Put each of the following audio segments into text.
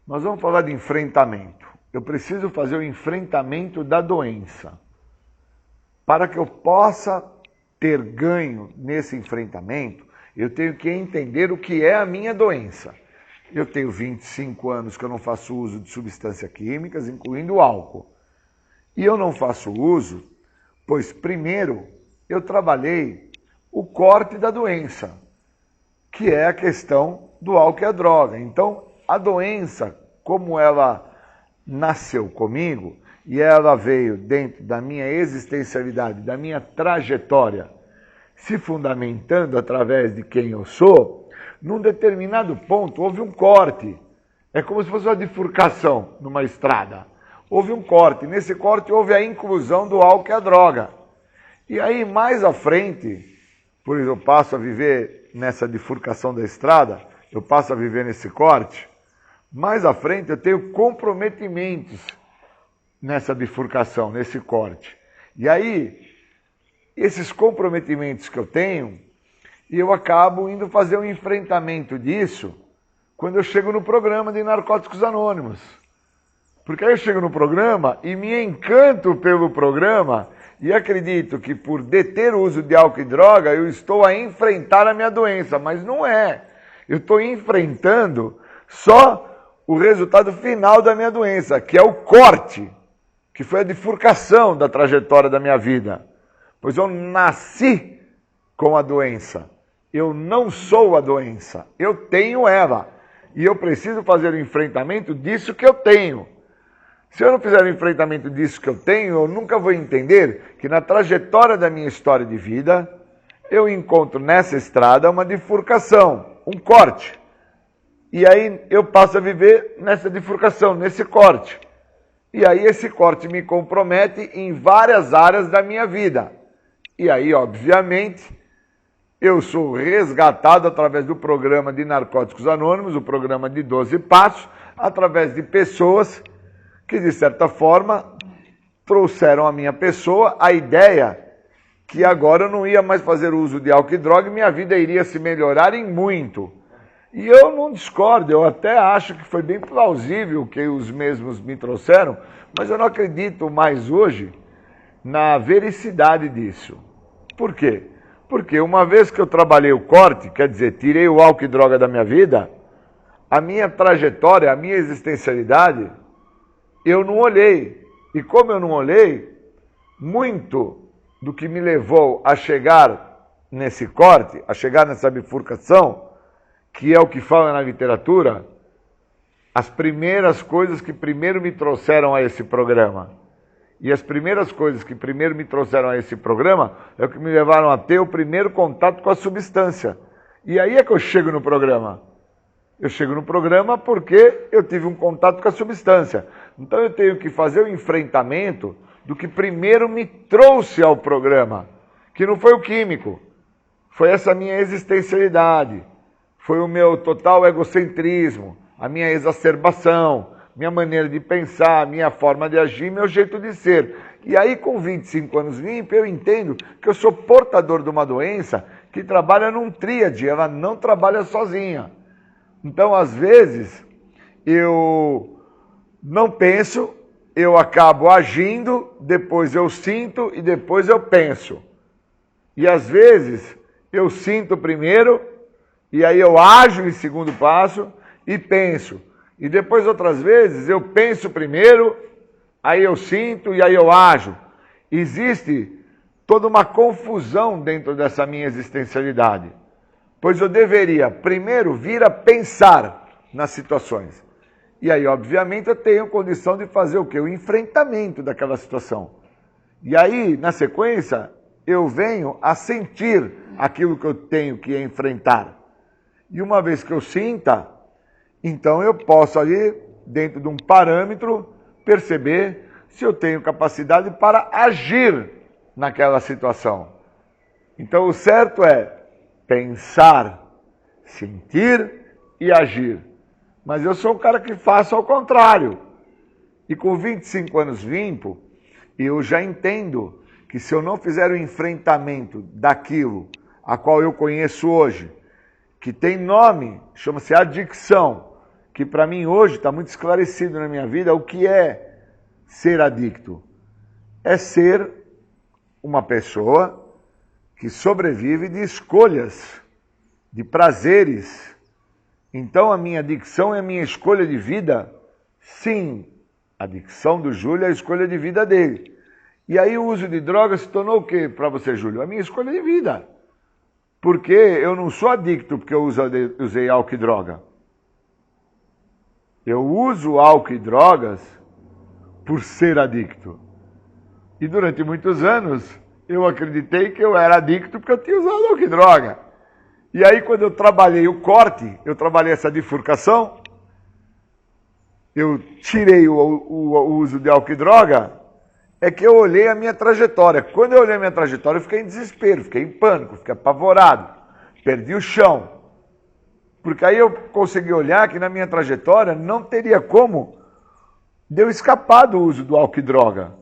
Nós vamos falar de enfrentamento. Eu preciso fazer o enfrentamento da doença. Para que eu possa ter ganho nesse enfrentamento, eu tenho que entender o que é a minha doença. Eu tenho 25 anos que eu não faço uso de substâncias químicas, incluindo álcool. E eu não faço uso, pois primeiro eu trabalhei o corte da doença, que é a questão do álcool e a droga. Então, a doença, como ela nasceu comigo, e ela veio dentro da minha existencialidade, da minha trajetória, se fundamentando através de quem eu sou, num determinado ponto houve um corte. É como se fosse uma bifurcação numa estrada. Houve um corte. Nesse corte houve a inclusão do álcool e a droga. E aí, mais à frente, por isso eu passo a viver nessa bifurcação da estrada, eu passo a viver nesse corte, mais à frente eu tenho comprometimentos nessa bifurcação, nesse corte. E aí, esses comprometimentos que eu tenho, eu acabo indo fazer um enfrentamento disso quando eu chego no programa de Narcóticos Anônimos. Porque aí eu chego no programa e me encanto pelo programa e acredito que por deter o uso de álcool e droga eu estou a enfrentar a minha doença, mas não é. Eu estou enfrentando só o resultado final da minha doença, que é o corte, que foi a bifurcação da trajetória da minha vida. Pois eu nasci com a doença. Eu não sou a doença. Eu tenho ela. E eu preciso fazer o enfrentamento disso que eu tenho. Se eu não fizer o enfrentamento disso que eu tenho, eu nunca vou entender que na trajetória da minha história de vida, eu encontro nessa estrada uma bifurcação, um corte. E aí eu passo a viver nessa bifurcação, nesse corte. E aí esse corte me compromete em várias áreas da minha vida. E aí, obviamente, eu sou resgatado através do programa de Narcóticos Anônimos, o programa de 12 Passos, através de pessoas que, de certa forma, trouxeram à minha pessoa a ideia que agora eu não ia mais fazer uso de álcool e droga e minha vida iria se melhorar em muito. E eu não discordo, eu até acho que foi bem plausível o que os mesmos me trouxeram, mas eu não acredito mais hoje na vericidade disso. Por quê? Porque uma vez que eu trabalhei o corte, quer dizer, tirei o álcool e droga da minha vida, a minha trajetória, a minha existencialidade, eu não olhei. E como eu não olhei, muito do que me levou a chegar nesse corte, a chegar nessa bifurcação, que é o que fala na literatura, as primeiras coisas que primeiro me trouxeram a esse programa. E as primeiras coisas que primeiro me trouxeram a esse programa é o que me levaram a ter o primeiro contato com a substância. E aí é que eu chego no programa. Eu chego no programa porque eu tive um contato com a substância. Então eu tenho que fazer o enfrentamento do que primeiro me trouxe ao programa, que não foi o químico, foi essa minha existencialidade, foi o meu total egocentrismo, a minha exacerbação, minha maneira de pensar, minha forma de agir, meu jeito de ser. E aí com 25 anos limpo, eu entendo que eu sou portador de uma doença que trabalha num tríade, ela não trabalha sozinha. Então, às vezes, eu não penso, eu acabo agindo, depois eu sinto e depois eu penso. E às vezes, eu sinto primeiro, e aí eu ajo em segundo passo e penso. E depois, outras vezes, eu penso primeiro, aí eu sinto e aí eu ajo. Existe toda uma confusão dentro dessa minha existencialidade. Pois eu deveria primeiro vir a pensar nas situações. E aí, obviamente, eu tenho condição de fazer o quê? O enfrentamento daquela situação. E aí, na sequência, eu venho a sentir aquilo que eu tenho que enfrentar. E uma vez que eu sinta, então eu posso ali, dentro de um parâmetro, perceber se eu tenho capacidade para agir naquela situação. Então o certo é pensar, sentir e agir. Mas eu sou um cara que faço ao contrário. E com 25 anos limpo, eu já entendo que se eu não fizer o enfrentamento daquilo a qual eu conheço hoje, que tem nome, chama-se adicção, que para mim hoje está muito esclarecido na minha vida o que é ser adicto. É ser uma pessoa que sobrevive de escolhas, de prazeres. Então a minha adicção é a minha escolha de vida? Sim, a adicção do Júlio é a escolha de vida dele. E aí o uso de drogas se tornou o quê para você, Júlio? A minha escolha de vida. Porque eu não sou adicto porque eu usei álcool e droga. Eu uso álcool e drogas por ser adicto. E durante muitos anos eu acreditei que eu era adicto porque eu tinha usado álcool e droga. E aí quando eu trabalhei o corte, eu trabalhei essa bifurcação, eu tirei o uso de álcool e droga, é que eu olhei a minha trajetória. Quando eu olhei a minha trajetória, eu fiquei em desespero, fiquei em pânico, fiquei apavorado, perdi o chão. Porque aí eu consegui olhar que na minha trajetória não teria como de eu escapar do uso do álcool e droga.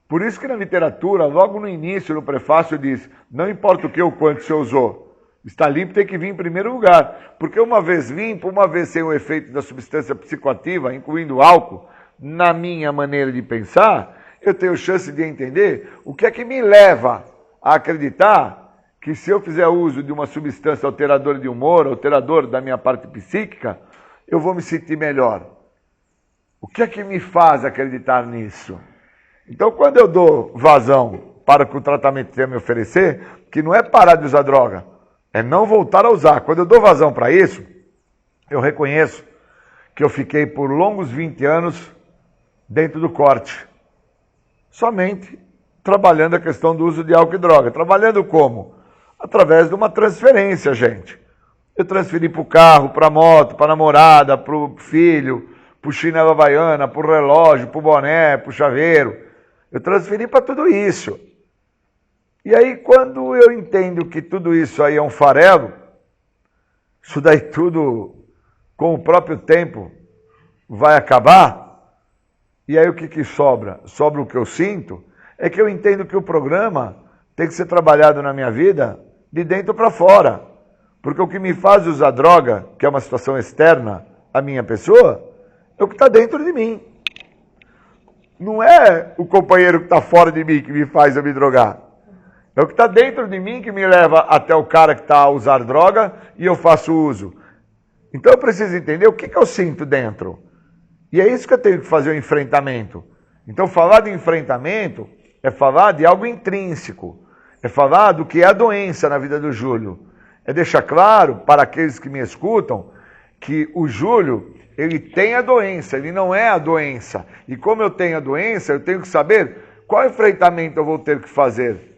Por isso que na literatura, logo no início, no prefácio, diz, não importa o que ou quanto você usou, está limpo tem que vir em primeiro lugar. Porque uma vez limpo, uma vez sem o efeito da substância psicoativa, incluindo álcool, na minha maneira de pensar, eu tenho chance de entender o que é que me leva a acreditar que se eu fizer uso de uma substância alteradora de humor, alteradora da minha parte psíquica, eu vou me sentir melhor. O que é que me faz acreditar nisso? Então, quando eu dou vazão para que o tratamento tenha me oferecer, que não é parar de usar droga, é não voltar a usar. Quando eu dou vazão para isso, eu reconheço que eu fiquei por longos 20 anos dentro do corte. Somente trabalhando a questão do uso de álcool e droga. Trabalhando como? Através de uma transferência, gente. Eu transferi para o carro, para a moto, para a namorada, para o filho, para o chinelo havaiana, para o relógio, para o boné, para o chaveiro. Eu transferi para tudo isso. E aí, quando eu entendo que tudo isso aí é um farelo, isso daí tudo, com o próprio tempo, vai acabar. E aí o que sobra? Sobra o que eu sinto, é que eu entendo que o programa tem que ser trabalhado na minha vida de dentro para fora. Porque o que me faz usar droga, que é uma situação externa à minha pessoa, é o que está dentro de mim. Não é o companheiro que está fora de mim que me faz eu me drogar. É o que está dentro de mim que me leva até o cara que está a usar droga e eu faço uso. Então eu preciso entender o que eu sinto dentro. E é isso que eu tenho que fazer o enfrentamento. Então falar de enfrentamento é falar de algo intrínseco. É falar do que é a doença na vida do Júlio. É deixar claro para aqueles que me escutam que o Júlio, ele tem a doença, ele não é a doença. E como eu tenho a doença, eu tenho que saber qual enfrentamento eu vou ter que fazer.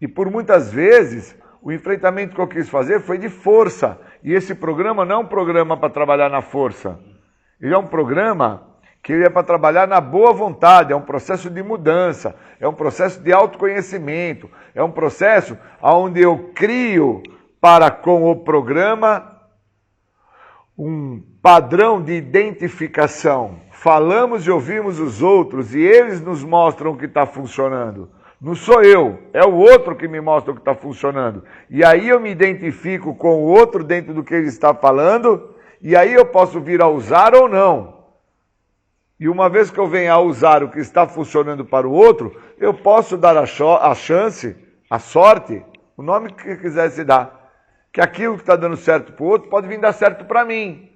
E por muitas vezes, o enfrentamento que eu quis fazer foi de força. E esse programa não é um programa para trabalhar na força. Ele é um programa que ele é para trabalhar na boa vontade, é um processo de mudança, é um processo de autoconhecimento, é um processo onde eu crio para com o programa um padrão de identificação. Falamos e ouvimos os outros e eles nos mostram o que está funcionando. Não sou eu, é o outro que me mostra o que está funcionando. E aí eu me identifico com o outro dentro do que ele está falando, e aí eu posso vir a usar ou não. E uma vez que eu venha a usar o que está funcionando para o outro, eu posso dar a chance, a sorte, o nome que quiser se dar, que aquilo que está dando certo para o outro pode vir dar certo para mim.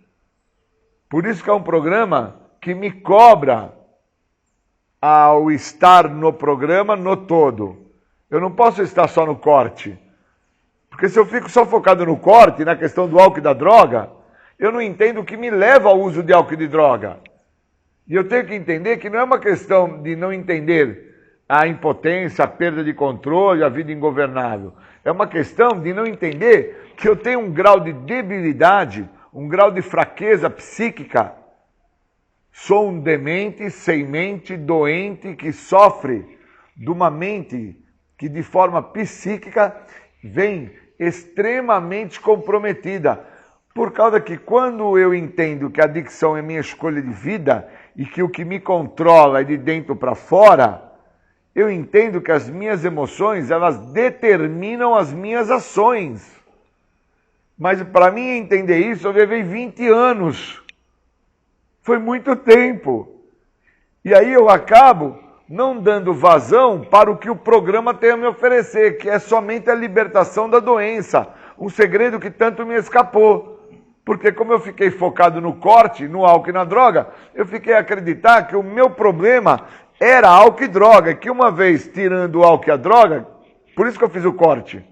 Por isso que é um programa que me cobra ao estar no programa no todo. Eu não posso estar só no corte. Porque se eu fico só focado no corte, na questão do álcool e da droga, eu não entendo o que me leva ao uso de álcool e de droga. E eu tenho que entender que não é uma questão de não entender a impotência, a perda de controle, a vida ingovernável. É uma questão de não entender que eu tenho um grau de debilidade, um grau de fraqueza psíquica. Sou um demente, sem mente, doente, que sofre de uma mente que de forma psíquica vem extremamente comprometida. Por causa que quando eu entendo que a adicção é minha escolha de vida e que o que me controla é de dentro para fora, eu entendo que as minhas emoções, elas determinam as minhas ações. Mas para mim entender isso, eu levei 20 anos. Foi muito tempo. E aí eu acabo não dando vazão para o que o programa tem a me oferecer, que é somente a libertação da doença. Um segredo que tanto me escapou. Porque como eu fiquei focado no corte, no álcool e na droga, eu fiquei a acreditar que o meu problema era álcool e droga. Que uma vez tirando o álcool e a droga, por isso que eu fiz o corte,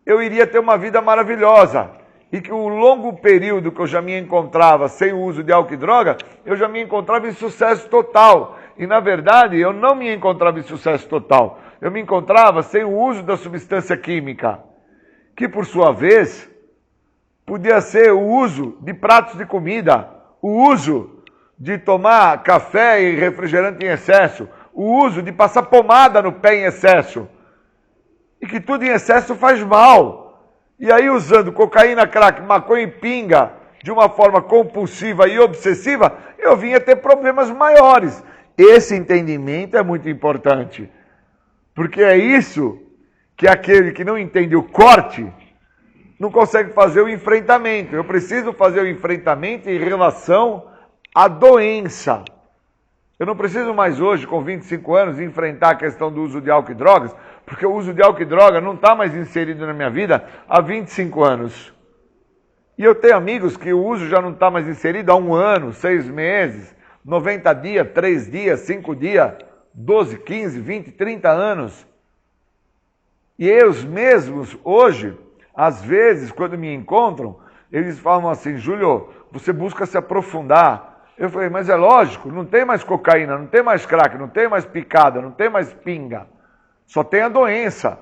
eu iria ter uma vida maravilhosa. E que o longo período que eu já me encontrava sem o uso de álcool e droga, eu já me encontrava em sucesso total. E na verdade, eu não me encontrava em sucesso total. Eu me encontrava sem o uso da substância química, que por sua vez podia ser o uso de pratos de comida, o uso de tomar café e refrigerante em excesso, o uso de passar pomada no pé em excesso. E que tudo em excesso faz mal. E aí usando cocaína, crack, maconha e pinga de uma forma compulsiva e obsessiva, eu vinha ter problemas maiores. Esse entendimento é muito importante. Porque é isso que aquele que não entende o corte não consegue fazer o enfrentamento. Eu preciso fazer o enfrentamento em relação à doença. Eu não preciso mais hoje, com 25 anos, enfrentar a questão do uso de álcool e drogas, porque o uso de álcool e droga não está mais inserido na minha vida há 25 anos. E eu tenho amigos que o uso já não está mais inserido há 1 ano, 6 meses, 90 dias, 3 dias, 5 dias, 12, 15, 20, 30 anos. E eles mesmos, hoje, às vezes, quando me encontram, eles falam assim, Júlio, você busca se aprofundar. Eu falei, mas é lógico, não tem mais cocaína, não tem mais crack, não tem mais picada, não tem mais pinga. Só tem a doença.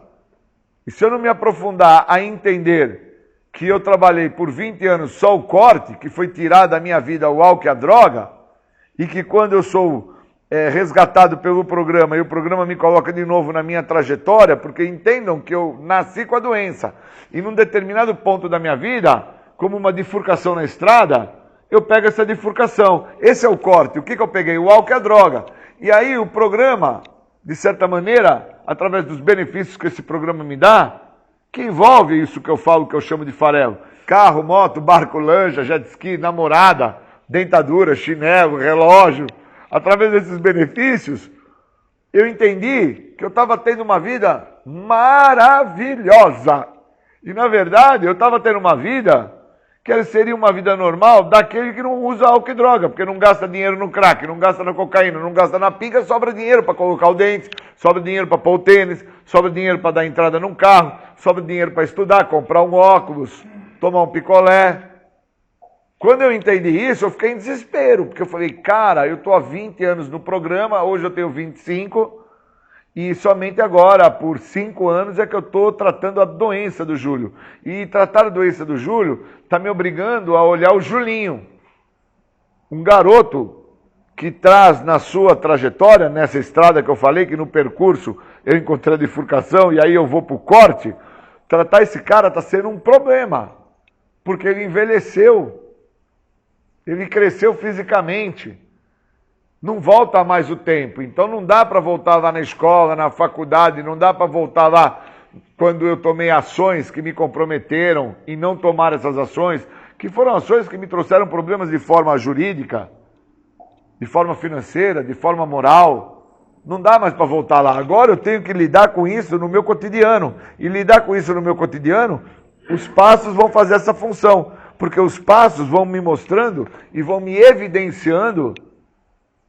E se eu não me aprofundar a entender que eu trabalhei por 20 anos só o corte, que foi tirado da minha vida o álcool e a droga, e que quando eu sou resgatado pelo programa e o programa me coloca de novo na minha trajetória, porque entendam que eu nasci com a doença, e num determinado ponto da minha vida, como uma bifurcação na estrada, eu pego essa bifurcação. Esse é o corte. O que eu peguei? O álcool e a droga. E aí o programa, de certa maneira, através dos benefícios que esse programa me dá, que envolve isso que eu falo, que eu chamo de farelo. Carro, moto, barco, lancha, jet ski, namorada, dentadura, chinelo, relógio. Através desses benefícios, eu entendi que eu estava tendo uma vida maravilhosa. E, na verdade, eu estava tendo uma vida que seria uma vida normal daquele que não usa álcool e droga, porque não gasta dinheiro no crack, não gasta na cocaína, não gasta na pinga, sobra dinheiro para colocar o dente, sobra dinheiro para pôr o tênis, sobra dinheiro para dar entrada num carro, sobra dinheiro para estudar, comprar um óculos, tomar um picolé. Quando eu entendi isso, eu fiquei em desespero, porque eu falei, cara, eu estou há 20 anos no programa, hoje eu tenho 25, e somente agora, por 5 anos, é que eu estou tratando a doença do Júlio. E tratar a doença do Júlio está me obrigando a olhar o Julinho, um garoto que traz na sua trajetória, nessa estrada que eu falei, que no percurso eu encontrei a bifurcação e aí eu vou para o corte, tratar esse cara está sendo um problema, porque ele envelheceu. Ele cresceu fisicamente, não volta mais o tempo, então não dá para voltar lá na escola, na faculdade, não dá para voltar lá quando eu tomei ações que me comprometeram e não tomar essas ações, que foram ações que me trouxeram problemas de forma jurídica, de forma financeira, de forma moral. Não dá mais para voltar lá. Agora eu tenho que lidar com isso no meu cotidiano. E lidar com isso no meu cotidiano, os passos vão fazer essa função. Porque os passos vão me mostrando e vão me evidenciando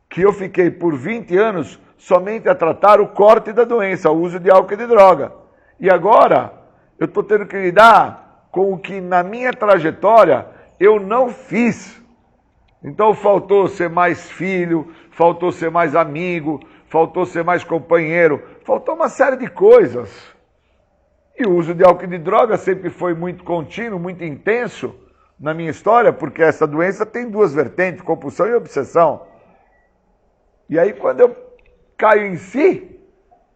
que eu fiquei por 20 anos somente a tratar o corte da doença, o uso de álcool e de droga. E agora eu estou tendo que lidar com o que na minha trajetória eu não fiz. Então faltou ser mais filho, faltou ser mais amigo, faltou ser mais companheiro, faltou uma série de coisas. E o uso de álcool e de droga sempre foi muito contínuo, muito intenso na minha história, porque essa doença tem 2 vertentes, compulsão e obsessão. E aí quando eu caio em si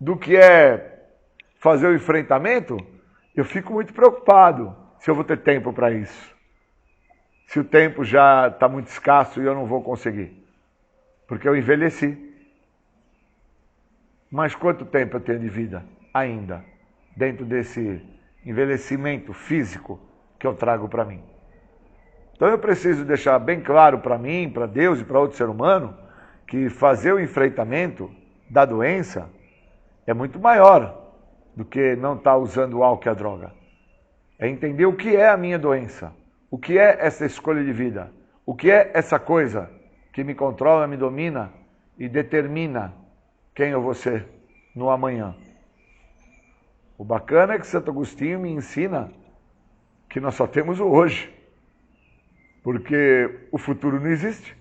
do que é fazer o enfrentamento, eu fico muito preocupado se eu vou ter tempo para isso. Se o tempo já está muito escasso e eu não vou conseguir. Porque eu envelheci. Mas quanto tempo eu tenho de vida ainda? Dentro desse envelhecimento físico que eu trago para mim. Então eu preciso deixar bem claro para mim, para Deus e para outro ser humano, que fazer o enfrentamento da doença é muito maior do que não estar usando o álcool e a droga. É entender o que é a minha doença, o que é essa escolha de vida, o que é essa coisa que me controla, me domina e determina quem eu vou ser no amanhã. O bacana é que Santo Agostinho me ensina que nós só temos o hoje, porque o futuro não existe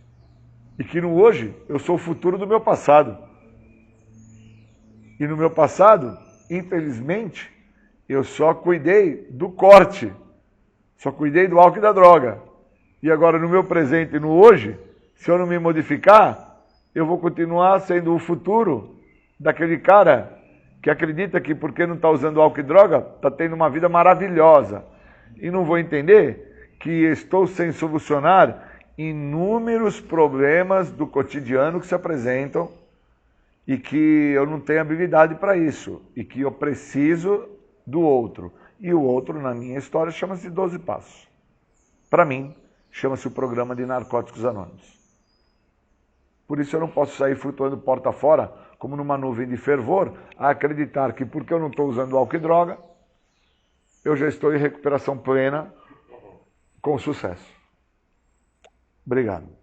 e que no hoje eu sou o futuro do meu passado. E no meu passado, infelizmente, eu só cuidei do corte, só cuidei do álcool e da droga. E agora no meu presente e no hoje, se eu não me modificar, eu vou continuar sendo o futuro daquele cara que acredita que porque não está usando álcool e droga, está tendo uma vida maravilhosa. E não vou entender que estou sem solucionar inúmeros problemas do cotidiano que se apresentam e que eu não tenho habilidade para isso, e que eu preciso do outro. E o outro, na minha história, chama-se 12 Passos. Para mim, chama-se o Programa de Narcóticos Anônimos. Por isso eu não posso sair flutuando porta fora, como numa nuvem de fervor, a acreditar que porque eu não estou usando álcool e droga, eu já estou em recuperação plena com sucesso. Obrigado.